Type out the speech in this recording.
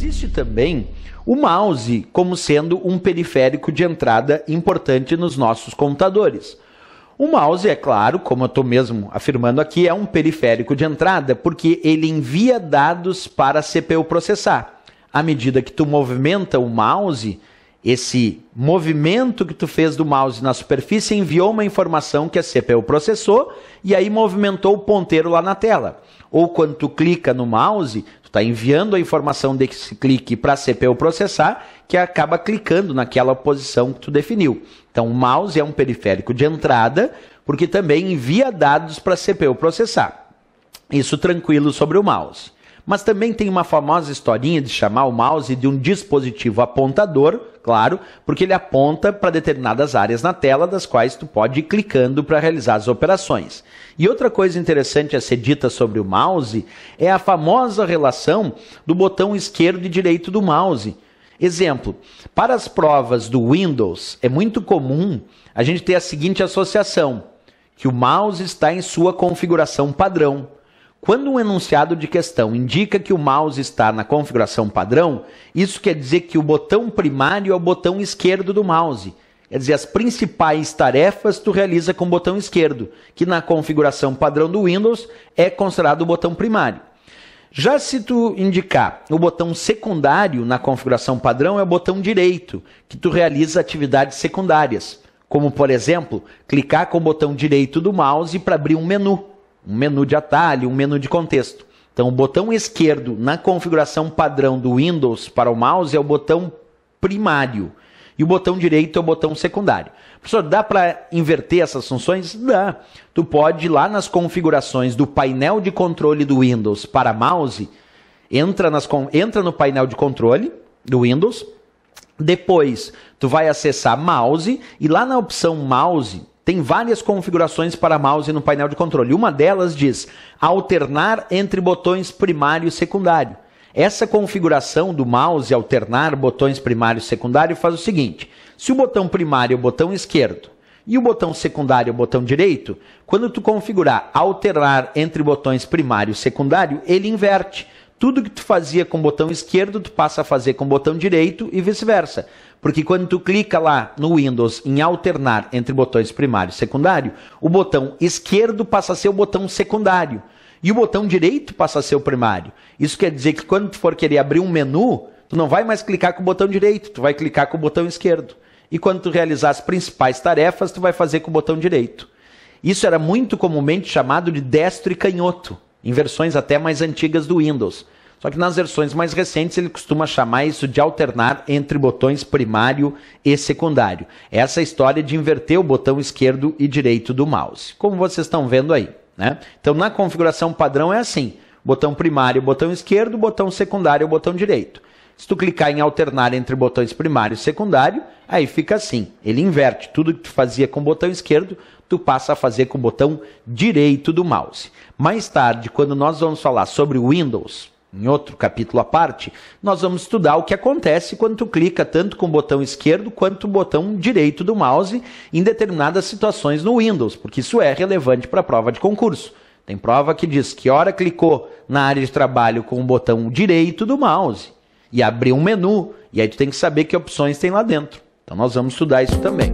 Existe também o mouse como sendo um periférico de entrada importante nos nossos computadores. O mouse, é claro, como eu estou mesmo afirmando aqui, é um periférico de entrada porque ele envia dados para a CPU processar. À medida que tu movimenta o mouse, esse movimento que tu fez do mouse na superfície enviou uma informação que a CPU processou e aí movimentou o ponteiro lá na tela. Ou quando tu clica no mouse, tu está enviando a informação desse clique para a CPU processar, que acaba clicando naquela posição que tu definiu. Então o mouse é um periférico de entrada, porque também envia dados para a CPU processar. Isso tranquilo sobre o mouse. Mas também tem uma famosa historinha de chamar o mouse de um dispositivo apontador, claro, porque ele aponta para determinadas áreas na tela, das quais tu pode ir clicando para realizar as operações. E outra coisa interessante a ser dita sobre o mouse é a famosa relação do botão esquerdo e direito do mouse. Exemplo, para as provas do Windows, é muito comum a gente ter a seguinte associação, que o mouse está em sua configuração padrão. Quando um enunciado de questão indica que o mouse está na configuração padrão, isso quer dizer que o botão primário é o botão esquerdo do mouse. Quer dizer, as principais tarefas tu realiza com o botão esquerdo, que na configuração padrão do Windows é considerado o botão primário. Já se tu indicar o botão secundário na configuração padrão, é o botão direito, que tu realiza atividades secundárias, como, por exemplo, clicar com o botão direito do mouse para abrir um menu de atalho, um menu de contexto. Então, o botão esquerdo na configuração padrão do Windows para o mouse é o botão primário. E o botão direito é o botão secundário. Professor, dá para inverter essas funções? Dá. Tu pode ir lá nas configurações do painel de controle do Windows para mouse, entra no painel de controle do Windows, depois tu vai acessar mouse e lá na opção mouse tem várias configurações para mouse no painel de controle. Uma delas diz alternar entre botões primário e secundário. Essa configuração do mouse, alternar botões primário e secundário, faz o seguinte. Se o botão primário é o botão esquerdo e o botão secundário é o botão direito, quando tu configurar alternar entre botões primário e secundário, ele inverte. Tudo que tu fazia com o botão esquerdo, tu passa a fazer com o botão direito e vice-versa. Porque quando tu clica lá no Windows em alternar entre botões primário e secundário, o botão esquerdo passa a ser o botão secundário e o botão direito passa a ser o primário. Isso quer dizer que quando tu for querer abrir um menu, tu não vai mais clicar com o botão direito, tu vai clicar com o botão esquerdo. E quando tu realizar as principais tarefas, tu vai fazer com o botão direito. Isso era muito comumente chamado de destro e canhoto, em versões até mais antigas do Windows. Só que nas versões mais recentes ele costuma chamar isso de alternar entre botões primário e secundário. Essa é a história de inverter o botão esquerdo e direito do mouse, como vocês estão vendo aí, né? Então na configuração padrão é assim, botão primário, botão esquerdo, botão secundário, botão direito. Se tu clicar em alternar entre botões primário e secundário, aí fica assim, ele inverte tudo que tu fazia com o botão esquerdo, tu passa a fazer com o botão direito do mouse. Mais tarde, quando nós vamos falar sobre o Windows, em outro capítulo à parte, nós vamos estudar o que acontece quando tu clica tanto com o botão esquerdo quanto o botão direito do mouse em determinadas situações no Windows, porque isso é relevante para a prova de concurso. Tem prova que diz que hora clicou na área de trabalho com o botão direito do mouse e abriu um menu, e aí tu tem que saber que opções tem lá dentro. Então nós vamos estudar isso também.